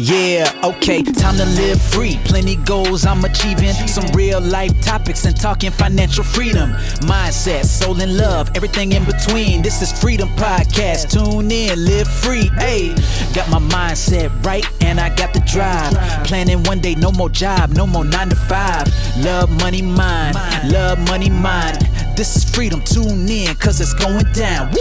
Yeah, okay, time to live free. Plenty goals I'm achieving. Some real life topics and talking financial freedom. Mindset, soul and love, everything in between. This is Freedom Podcast. Tune in, live free. Hey, got my mindset right and I got the drive. Planning one day, no more job, no more 9 to 5. Love, money, mind. Love, money, mind. This is Freedom. Tune in, cause it's going down. Woo!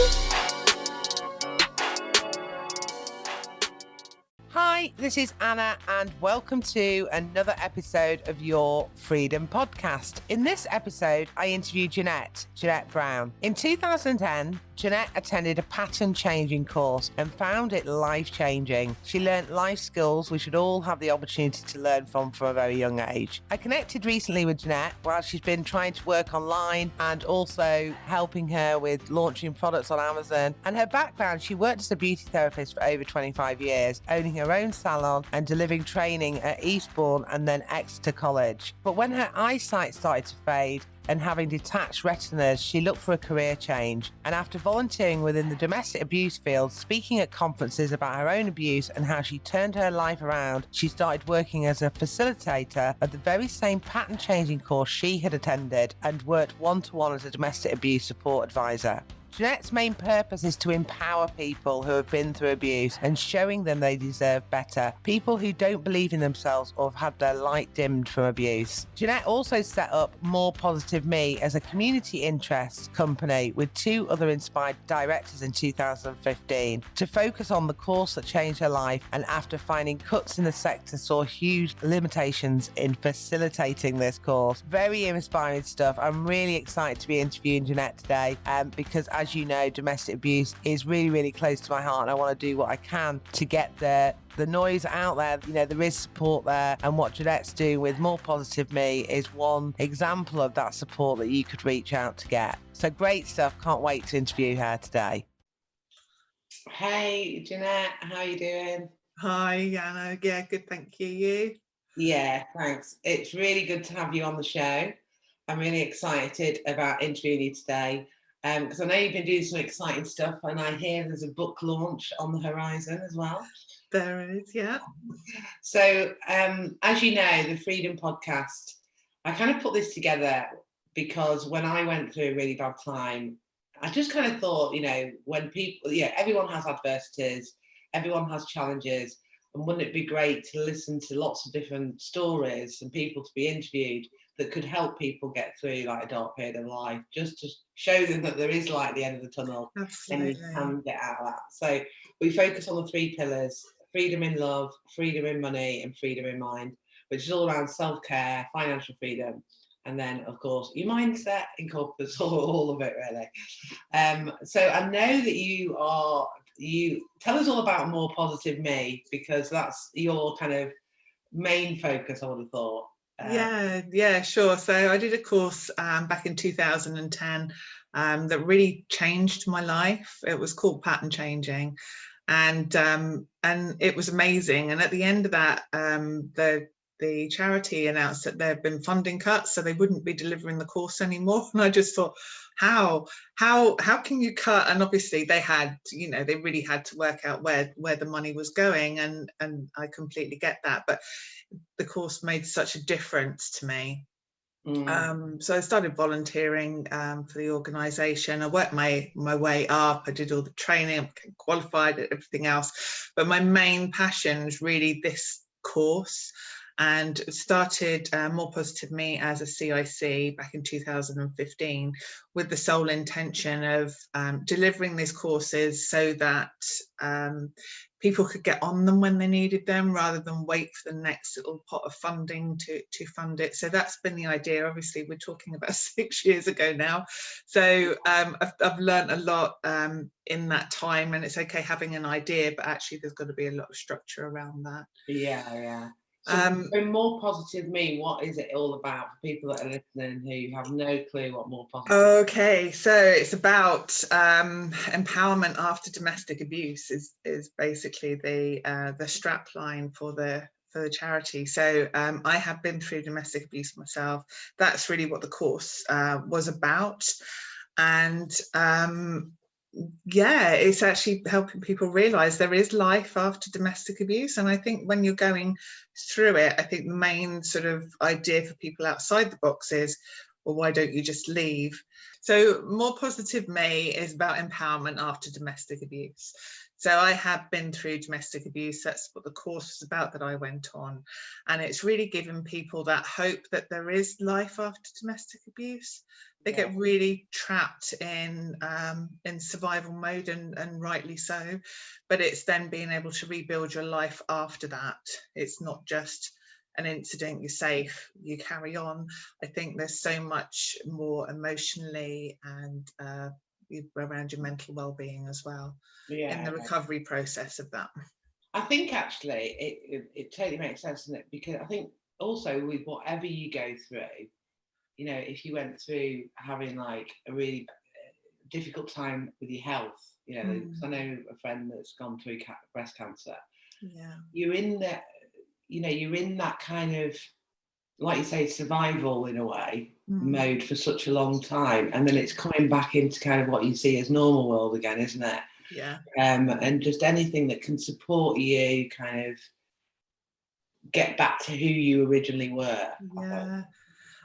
Hi, this is Anna and welcome to another episode of your Freedom Podcast. In this episode, I interviewed Jeanette Brown. In 2010, Jeanette attended a pattern changing course and found it life-changing. She learnt life skills we should all have the opportunity to learn from a very young age. I connected recently with Jeanette while she's been trying to work online and also helping her with launching products on Amazon. And her background, she worked as a beauty therapist for over 25 years, owning her own salon and delivering training at Eastbourne and then Exeter College. But when her eyesight started to fade, and having detached retinas, she looked for a career change. And after volunteering within the domestic abuse field, speaking at conferences about her own abuse and how she turned her life around, she started working as a facilitator of the very same pattern changing course she had attended and worked one-to-one as a domestic abuse support advisor. Jeanette's main purpose is to empower people who have been through abuse and showing them they deserve better. People who don't believe in themselves or have had their light dimmed from abuse. Jeanette also set up More Positive Me as a community interest company with 2 other inspired directors in 2015 to focus on the course that changed her life, and after finding cuts in the sector saw huge limitations in facilitating this course. Very inspiring stuff. I'm really excited to be interviewing Jeanette today because as you know, domestic abuse is really, really close to my heart, and I want to do what I can to get the noise out there. You know, there is support there, and what Jeanette's doing with More Positive Me is one example of that support that you could reach out to get. So great stuff. Can't wait to interview her today. Hey, Jeanette, how are you doing? Hi, Anna. Yeah, good, thank you. You? Yeah, thanks. It's really good to have you on the show. I'm really excited about interviewing you today. Because I know you've been doing some exciting stuff, and I hear there's a book launch on the horizon as well. There is, yeah. So, as you know, the Freedom Podcast, I kind of put this together because when I went through a really bad time, I just kind of thought, you know, when people, everyone has adversities, everyone has challenges, and wouldn't it be great to listen to lots of different stories and people to be interviewed that could help people get through like a dark period of life, just to show them that there is light at the end of the tunnel. Absolutely. And you can get out of that. So we focus on the 3 pillars: freedom in love, freedom in money, and freedom in mind, which is all around self-care, financial freedom, and then of course your mindset incorporates all of it really. So I know that you tell us all about More Positive Me, because that's your kind of main focus, I would have thought. Yeah, sure. So I did a course back in 2010 that really changed my life. It was called Pattern Changing, and it was amazing. And at the end of that, the charity announced that there had been funding cuts, so they wouldn't be delivering the course anymore. And I just thought, how can you cut? And obviously they had, they really had to work out where the money was going, and I completely get that. But the course made such a difference to me. So I started volunteering for the organisation. I worked my way up. I did all the training, I became qualified, everything else. But my main passion is really this course, and started More Positive Me as a CIC back in 2015 with the sole intention of delivering these courses so that people could get on them when they needed them, rather than wait for the next little pot of funding to fund it. So that's been the idea. Obviously, we're talking about 6 years ago now. So I've learned a lot in that time, and it's okay having an idea, but actually there's got to be a lot of structure around that. Yeah. So More Positive Me, what is it all about for people that are listening who have no clue what More Positive Okay, so it's about empowerment after domestic abuse is basically the strap line for the charity. So I have been through domestic abuse myself. That's really what the course was about. And yeah, it's actually helping people realize there is life after domestic abuse. And I think when you're going through it, I think the main sort of idea for people outside the box is, well, why don't you just leave? So More Positive Me is about empowerment after domestic abuse. So I have been through domestic abuse. That's what the course was about that I went on. And it's really given people that hope that there is life after domestic abuse. They get really trapped in survival mode, and rightly so. But it's then being able to rebuild your life after that. It's not just an incident, you're safe, you carry on. I think there's so much more emotionally and around your mental well-being as well, in the recovery process of that. I think actually it totally makes sense, doesn't it? Because I think also with whatever you go through, you know, if you went through having like a really difficult time with your health, you know, because I know a friend that's gone through breast cancer. Yeah, you're in that, you know, you're in that kind of, like you say, survival in a way mode for such a long time, and then it's coming back into kind of what you see as normal world again, isn't it? Yeah. And just anything that can support you kind of get back to who you originally were. Yeah.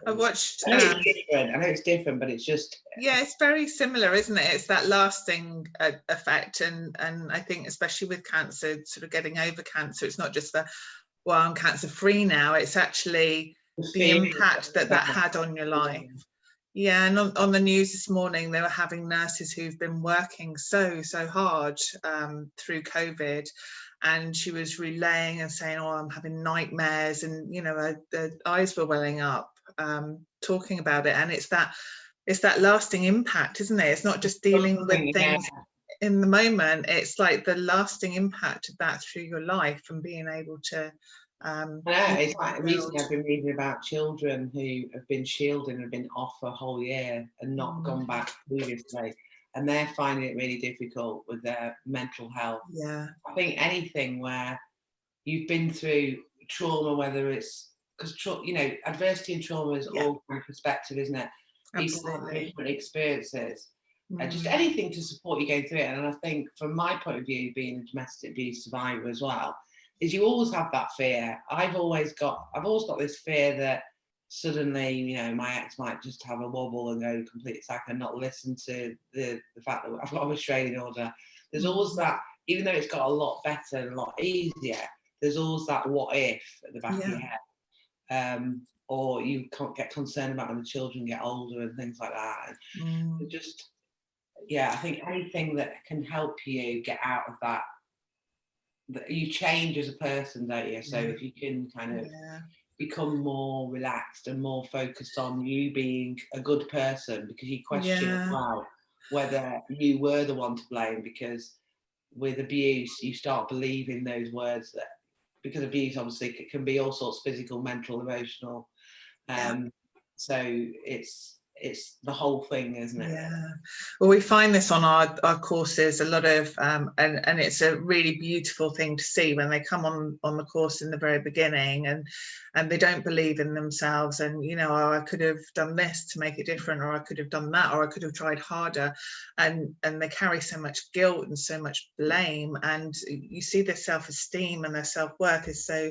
I watched. I know it's different, but it's just. Yeah, it's very similar, isn't it? It's that lasting effect, and I think especially with cancer, sort of getting over cancer, it's not just the, well, I'm cancer free now. It's actually the impact that had on your life. Yeah, and on the news this morning, they were having nurses who've been working so hard through COVID, and she was relaying and saying, "Oh, I'm having nightmares," and you know, her eyes were welling up, talking about it. And it's that lasting impact, isn't it? It's not just dealing with things in the moment. It's like the lasting impact of that through your life, and being able to. I know, it's like recently I've been reading about children who have been shielded and have been off for a whole year and not gone back previously, and they're finding it really difficult with their mental health. Yeah, I think anything where you've been through trauma, whether it's because you know, adversity and trauma is all from perspective, isn't it? People have different experiences. Just anything to support you going through it. And I think, from my point of view, being a domestic abuse survivor as well, is you always have that fear. I've always got this fear that suddenly, you know, my ex might just have a wobble and go completely psycho and not listen to the fact that I've got a restraining order. There's always that, even though it's got a lot better and a lot easier, there's always that what if at the back of your head. Or you can't get concerned about when the children get older and things like that. And just, I think anything that can help you get out of that you change as a person, don't you? So if you can kind of become more relaxed and more focused on you being a good person, because you question as well whether you were the one to blame, because with abuse you start believing those words, that because abuse obviously can be all sorts, physical, mental, emotional, so it's the whole thing, isn't it? Yeah. Well, we find this on our courses a lot of, and it's a really beautiful thing to see when they come on the course in the very beginning, and they don't believe in themselves, and you know, oh, I could have done this to make it different, or I could have done that, or I could have tried harder, and they carry so much guilt and so much blame, and you see their self-esteem and their self-worth is so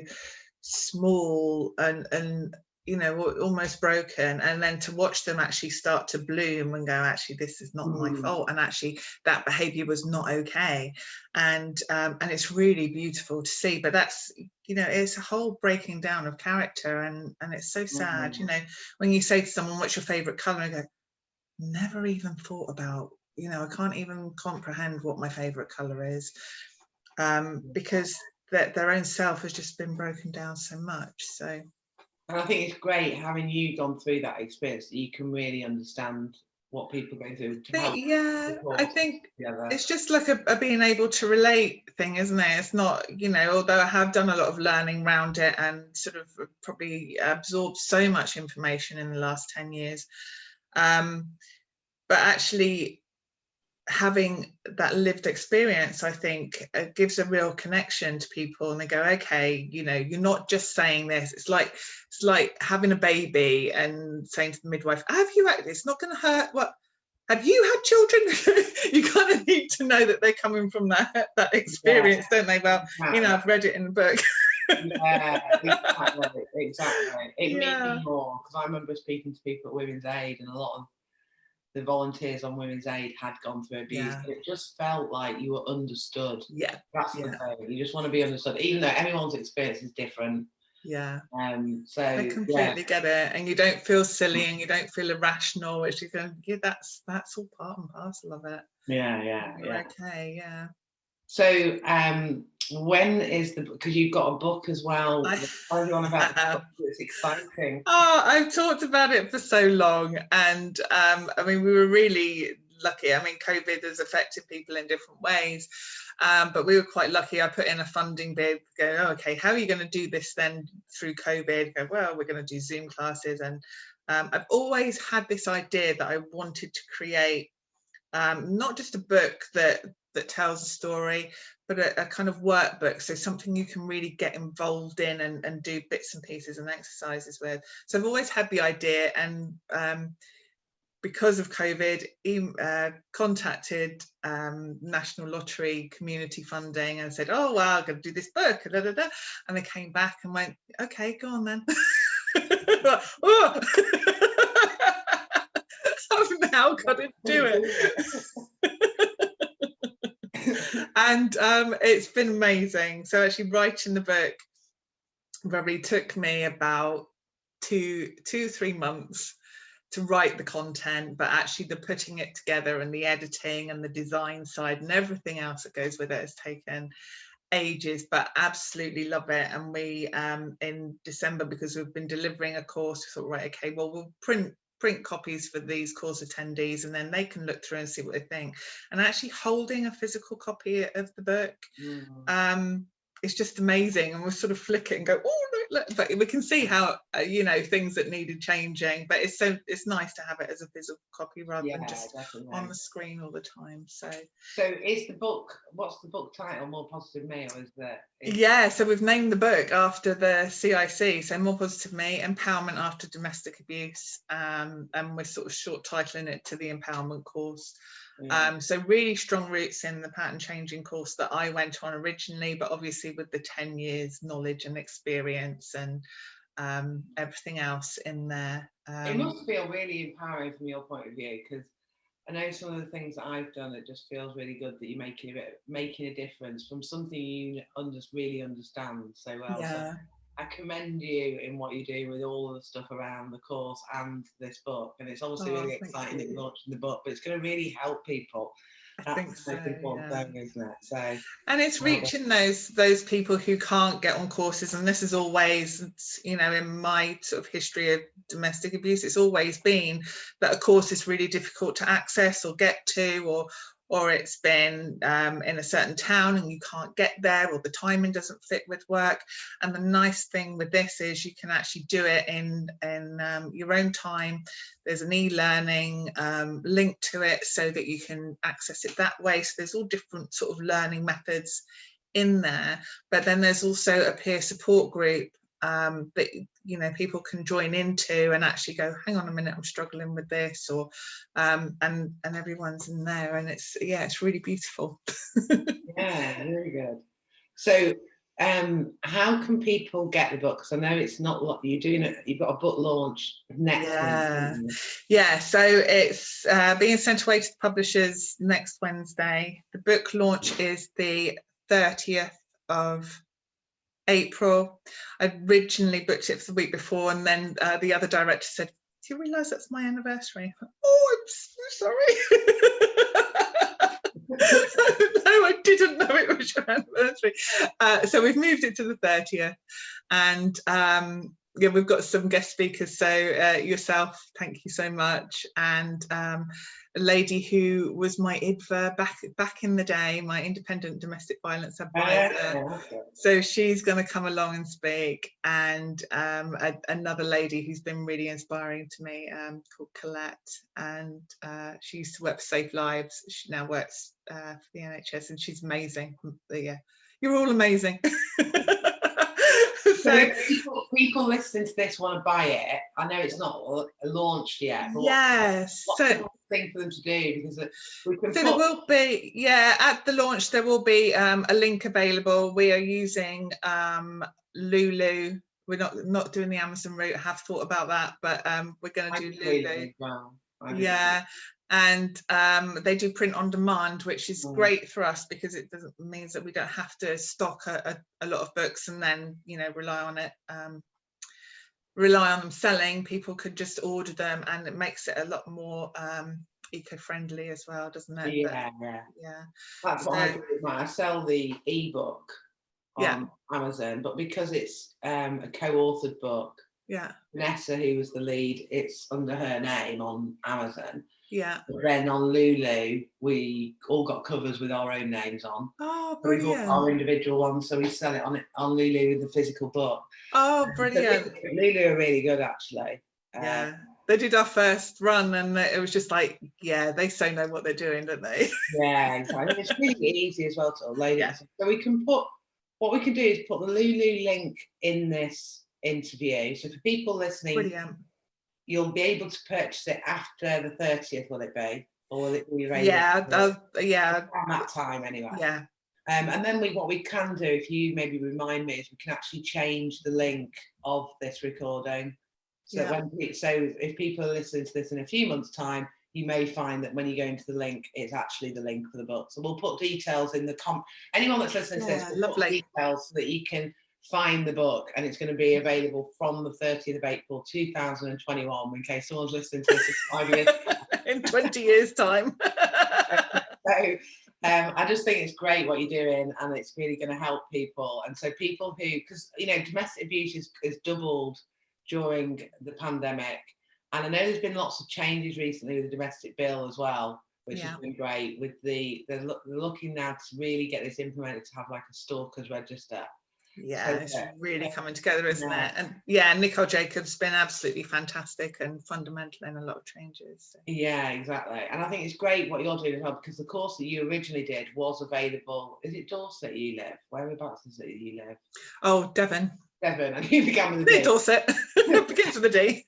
small and you know, almost broken, and then to watch them actually start to bloom and go, actually this is not my fault, and actually that behavior was not okay, and it's really beautiful to see. But that's, you know, it's a whole breaking down of character, and it's so sad, you know, when you say to someone, what's your favorite color, and I go, never even thought about, you know, I can't even comprehend what my favorite color is, because their own self has just been broken down so much. So, and I think it's great having you gone through that experience, that you can really understand what people go through to help. I think it's just like a being able to relate thing, isn't it? It's not, you know, although I have done a lot of learning around it and sort of probably absorbed so much information in the last 10 years, but actually having that lived experience, I think gives a real connection to people, and they go, okay, you know, you're not just saying this. It's like having a baby and saying to the midwife, have you acted? It's not going to hurt. What? have you had children? You kind of need to know that they're coming from that experience, don't they? Well, I've read it in the book. Yeah, exactly. It made me more, because I remember speaking to people at Women's Aid, and a lot of the volunteers on Women's Aid had gone through abuse, but it just felt like you were understood. Yeah, that's the thing. You just want to be understood, even though everyone's experience is different. Yeah. So I completely get it, and you don't feel silly, and you don't feel irrational, which is going, that's all part and parcel of it. Yeah. Okay, yeah. So when is the, because you've got a book as well, tell you on about the book. It's exciting. I've talked about it for so long, and I mean, we were really lucky. I mean, COVID has affected people in different ways, but we were quite lucky. I put in a funding bid, go, okay, how are you going to do this then through COVID? Go, well, we're going to do Zoom classes. And I've always had this idea that I wanted to create not just a book that tells a story, but a kind of workbook, so something you can really get involved in and do bits and pieces and exercises with. So I've always had the idea, and because of COVID, contacted National Lottery community funding and said, oh, well, I'm going to do this book, and they came back and went, okay, go on then. Oh. I've now got to do it. And it's been amazing. So actually writing the book probably took me about 2-3 months to write the content, but actually the putting it together and the editing and the design side and everything else that goes with it has taken ages, but absolutely love it. And we in December, because we've been delivering a course, we thought, right, okay, well, we'll print copies for these course attendees, and then they can look through and see what they think. And actually holding a physical copy of the book, it's just amazing. And we'll sort of flick it and go, oh, look, but we can see how things that needed changing, but it's nice to have it as a physical copy rather than just on the screen all the time. So is the book, what's the book title, More Positive Me, or is that so we've named the book after the CIC, so More Positive Me, Empowerment After Domestic Abuse, and we're sort of short titling it to the empowerment course. So really strong roots in the pattern changing course that I went on originally, but obviously with the 10 years knowledge and experience and everything else in there. It must feel really empowering from your point of view, because I know some of the things that I've done, it just feels really good that you're making a difference from something you really understand so well. So I commend you in what you do with all of the stuff around the course and this book. And it's obviously really exciting that you're launching the book, but it's going to really help people. That's the most important thing, isn't it? So, and it's reaching those people who can't get on courses. And this is always, in my sort of history of domestic abuse, it's always been that a course is really difficult to access or get to, or it's been in a certain town and you can't get there, or the timing doesn't fit with work. And the nice thing with this is you can actually do it in your own time. There's an e-learning link to it so that you can access it that way. So there's all different sort of learning methods in there. But then there's also a peer support group that people can join into and actually go, hang on a minute, I'm struggling with this, or and everyone's in there, and it's really beautiful. Yeah, very good. So how can people get the book? Because I know it's not what you're doing. You've got a book launch next week. So it's being sent away to the publishers next Wednesday. The book launch is the 30th of April. I originally booked it for the week before, and then the other director said, do you realise that's my anniversary? Oh, I'm so sorry. No, I didn't know it was your anniversary. So we've moved it to the 30th, and we've got some guest speakers. So yourself, thank you so much, and a lady who was my IDVA back in the day, my independent domestic violence advisor. So she's going to come along and speak, and another lady who's been really inspiring to me, called Colette, and she used to work for Safe Lives. She now works for the NHS, and she's amazing. But you're all amazing. So if people listening to this want to buy it, I know it's not launched yet. But yes. what's the thing for them to do, because we can So there will be, at the launch, there will be a link available. We are using Lulu. We're not doing the Amazon route. I have thought about that, but we're going to do Lulu. Well. Yeah, and they do print on demand, which is great for us, because it means that we don't have to stock a lot of books and then, you know, rely on them selling. People could just order them, and it makes it a lot more eco-friendly as well, doesn't it? Yeah. That's what I do with mine. I sell the ebook on Amazon, but because it's a co-authored book, Vanessa, who was the lead, it's under her name on Amazon. But then on Lulu, we all got covers with our own names on. Oh, brilliant! We bought our individual ones, so we sell it on Lulu with the physical book. Oh, brilliant! So Lulu are really good, actually. They did our first run, and it was just like, they so know what they're doing, don't they? Yeah, exactly. It's really easy as well to upload it. So we can what we can do is put the Lulu link in this interview. So for people listening, brilliant. You'll be able to purchase it after the 30th, will it be? Or will it be available? Around that time anyway. Yeah. And then what we can do, if you maybe remind me, is we can actually change the link of this recording. So if people are listening to this in a few months' time, you may find that when you go into the link, it's actually the link for the book. So we'll put details in the anyone that's listening to this, we'll put details so that you can find the book, and it's going to be available from the 30th of April 2021, in case someone's listening to this in 5 years in 20 years time. So I just think it's great what you're doing, and it's really going to help people. And so people who, because you know, domestic abuse is doubled during the pandemic, and I know there's been lots of changes recently with the domestic bill as well, which has been great. With they're looking now to really get this implemented, to have like a stalkers register. It's really coming together, isn't it? And Nicole Jacobs been absolutely fantastic and fundamental in a lot of changes. Yeah, exactly. And I think it's great what you're doing as well, because the course that you originally did was available. Is it Dorset you live? Whereabouts is it you live? Oh, Devon. Devon. I knew it began with a D. Dorset. It begins with a D.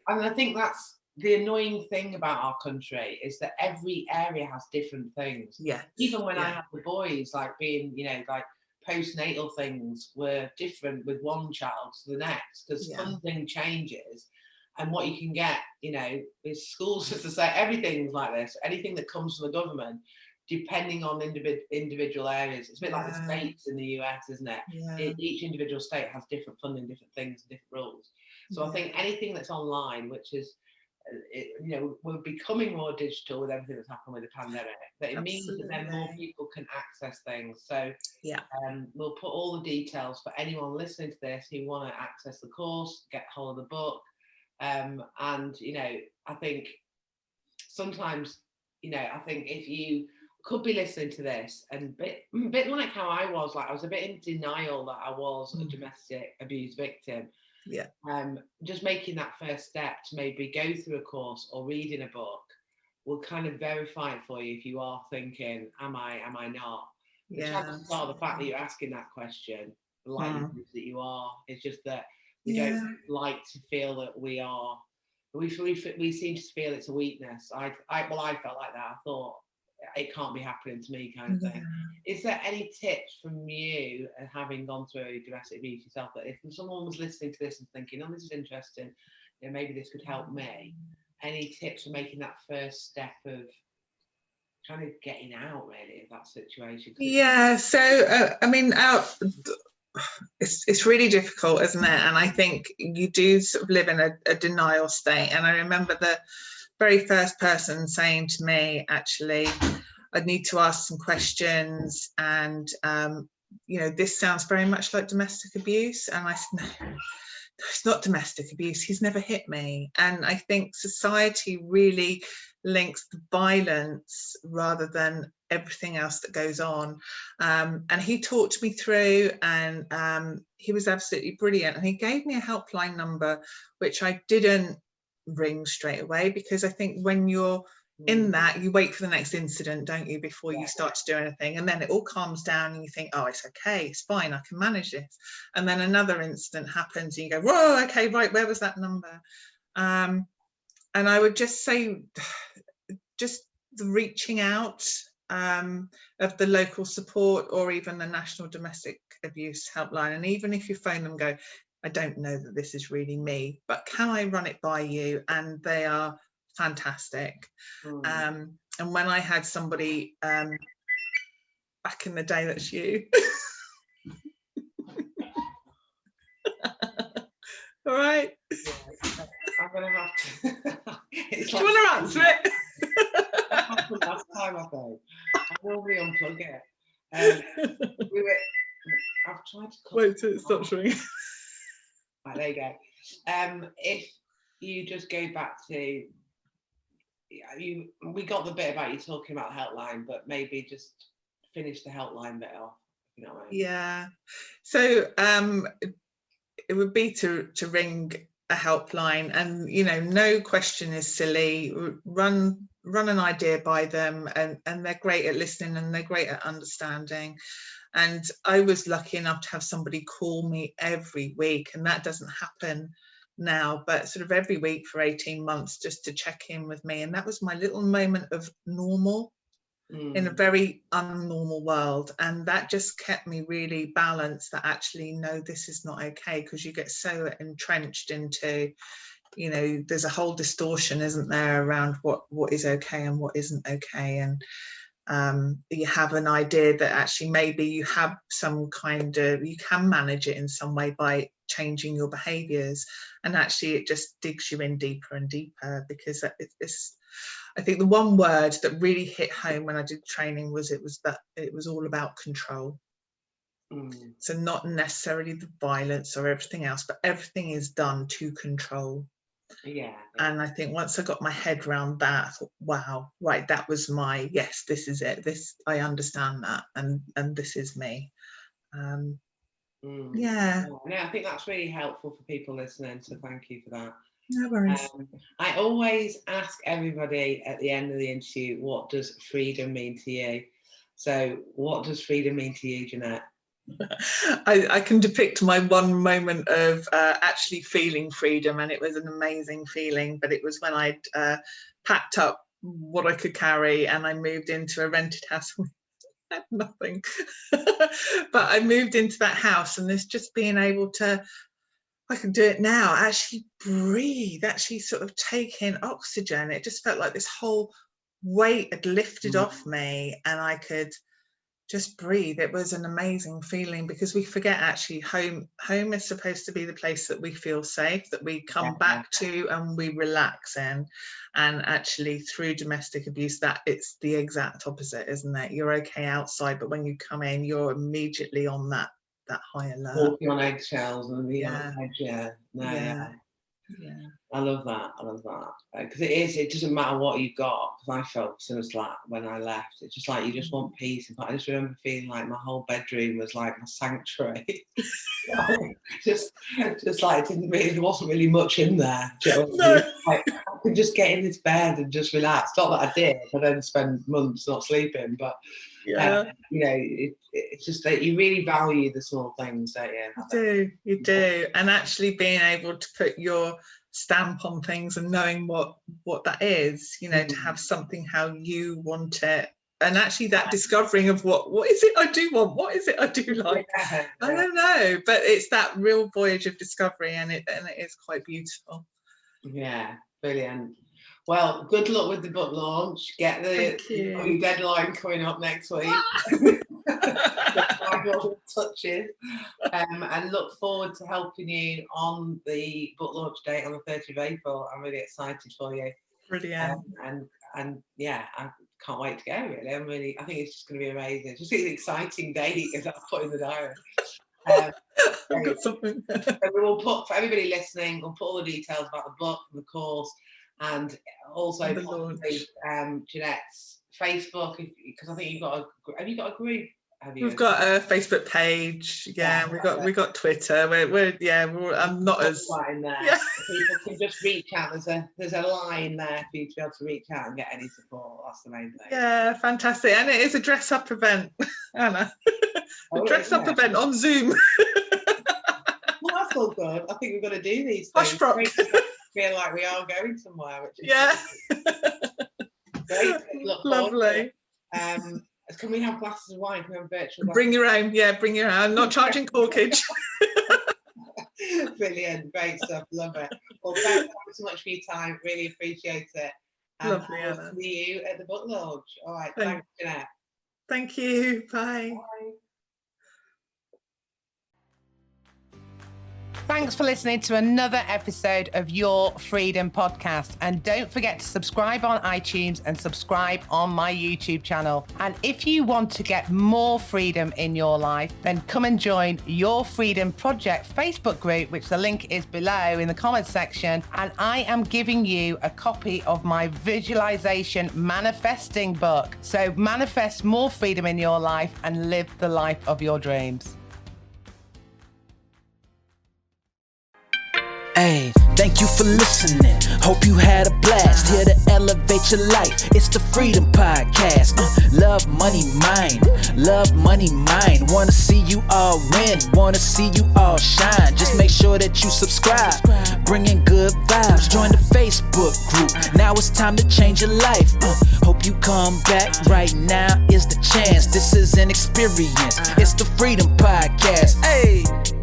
And I think that's the annoying thing about our country, is that every area has different things. Yeah. Even when I had the boys, like being, you know, like postnatal things were different with one child to the next, because funding changes, and what you can get, you know, is schools, as to say, everything's like this. Anything that comes from the government, depending on individual areas, it's a bit like the states in the US, isn't it? Each individual state has different funding, different things, different rules. So I think anything that's online, which is, you know, we're becoming more digital with everything that's happened with the pandemic, that it means that then more people can access things. So we'll put all the details for anyone listening to this who want to access the course, get hold of the book. And you know, I think sometimes, you know, I think if you could be listening to this and a bit like how I was a bit in denial that I was a domestic abuse victim. Just making that first step to maybe go through a course or reading a book will kind of verify it for you if you are thinking, am I not? The chances are, the fact that you're asking that question, the likelihood that you are. It's just that we don't like to feel that we are. We seem to feel it's a weakness. I felt like that. I thought, it can't be happening to me, kind of thing. Is there any tips from you, having gone through domestic abuse yourself, that if someone was listening to this and thinking, oh, this is interesting, you know, maybe this could help me, any tips for making that first step of kind of getting out, really, of that situation? So I mean, it's really difficult, isn't it? And I think you do sort of live in a denial state. And I remember the very first person saying to me, actually, I'd need to ask some questions, and you know, this sounds very much like domestic abuse. And I said, no, it's not domestic abuse, he's never hit me. And I think society really links the violence rather than everything else that goes on. And he talked me through, and he was absolutely brilliant. And he gave me a helpline number, which I didn't ring straight away, because I think when you're in that, you wait for the next incident, don't you, before you start to do anything, and then it all calms down and you think, oh, it's okay, it's fine, I can manage this. And then another incident happens and you go, whoa, okay, right, where was that number? And I would just say, just the reaching out of the local support, or even the National Domestic Abuse Helpline. And even if you phone them and go, I don't know that this is really me, but can I run it by you? And they are fantastic. And when I had somebody back in the day, that's you. All right. Yeah, I'm gonna have to. It's Do you want to answer it? That happened last time, I think. I normally unplug it. I've tried to. Wait till it stops ringing. Right, there you go. If you just go back to we got the bit about you talking about the helpline, but maybe just finish the helpline bit off. You know what I mean? Yeah. So it would be to ring a helpline, and no question is silly. Run an idea by them, and they're great at listening, and they're great at understanding. And I was lucky enough to have somebody call me every week, and that doesn't happen now, but sort of every week for 18 months just to check in with me. And that was my little moment of normal in a very unnormal world. And that just kept me really balanced, that actually, no, this is not okay, because you get so entrenched into, there's a whole distortion, isn't there, around what is okay and what isn't okay. And you have an idea that actually maybe you have some kind of, you can manage it in some way by changing your behaviours, and actually it just digs you in deeper and deeper, because it's I think the one word that really hit home when I did training was it was all about control. So not necessarily the violence or everything else, but everything is done to control. Yeah. And I think once I got my head around that, I thought, wow, right, that was yes, this is it. I understand that, and this is me. Yeah. No, I think that's really helpful for people listening, so thank you for that. No worries. I always ask everybody at the end of the interview, what does freedom mean to you? So what does freedom mean to you, Jeanette? I can depict my one moment of actually feeling freedom, and it was an amazing feeling, but it was when I'd packed up what I could carry and I moved into a rented house. I had nothing. But I moved into that house, and this just being able to, I can do it now, actually breathe, actually sort of take in oxygen. It just felt like this whole weight had lifted off me, and I could just breathe. It was an amazing feeling, because we forget actually home is supposed to be the place that we feel safe, that we come back to and we relax in. And actually through domestic abuse, that it's the exact opposite, isn't it? You're okay outside, but when you come in, you're immediately on that high alert. Walking on eggshells and being on edge. Yeah. I love that. Because it doesn't matter what you've got. Because I felt similar to that when I left. It's just like you just want peace. I just remember feeling like my whole bedroom was like my sanctuary. just like it wasn't really much in there. No. Like, I could just get in this bed and just relax. Not that I did. I then spend months not sleeping, but it's just that you really value the small things, don't you? You do. And actually being able to put your stamp on things and knowing what that is, to have something how you want it, and actually that discovering of what is it I do want, what is it I do like. I don't know, but it's that real voyage of discovery, and it is quite beautiful. Yeah, brilliant. Well, good luck with the book launch. Get your deadline coming up next week. Touches, and look forward to helping you on the book launch date on the 30th of April. I'm really excited for you. Brilliant. And yeah, I can't wait to go. Really, I think it's just going to be amazing. Just an exciting date as I've put in the diary. I've got something. So we will put, for everybody listening, we'll put all the details about the book and the course, and also possibly Jeanette's Facebook, because I think have you got a group? We've got a Facebook page. We got Twitter. I'm not as in there. Yeah. People can just reach out. There's a line there for you to be able to reach out and get any support. That's the main thing. Yeah, fantastic. And it is a dress up event, Anna. A dress up event on Zoom. Well, that's all good. I think we've got to do these things. Feel like we are going somewhere. Which is Great. Look forward to Lovely. it. Can we have glasses of wine? Can we have virtual glasses? Bring your own. Yeah, bring your own. I'm not charging corkage. Brilliant. Great stuff. Love it. Well, thank you so much for your time. Really appreciate it. And Lovely, I'll Anna. see you at the book launch. All right. Thanks, Jeanette. Thank you. Bye. Bye. Thanks for listening to another episode of Your Freedom Podcast. And don't forget to subscribe on iTunes and subscribe on my YouTube channel. And if you want to get more freedom in your life, then come and join Your Freedom Project Facebook group, which the link is below in the comments section. And I am giving you a copy of my visualization manifesting book. So manifest more freedom in your life and live the life of your dreams. Hey, thank you for listening. Hope you had a blast. Here to elevate your life. It's the Freedom Podcast. Love, money, mind. Love, money, mind. Wanna see you all win. Wanna see you all shine. Just make sure that you subscribe. Bringing good vibes. Join the Facebook group. Now it's time to change your life. Hope you come back. Right now is the chance. This is an experience. It's the Freedom Podcast. Hey.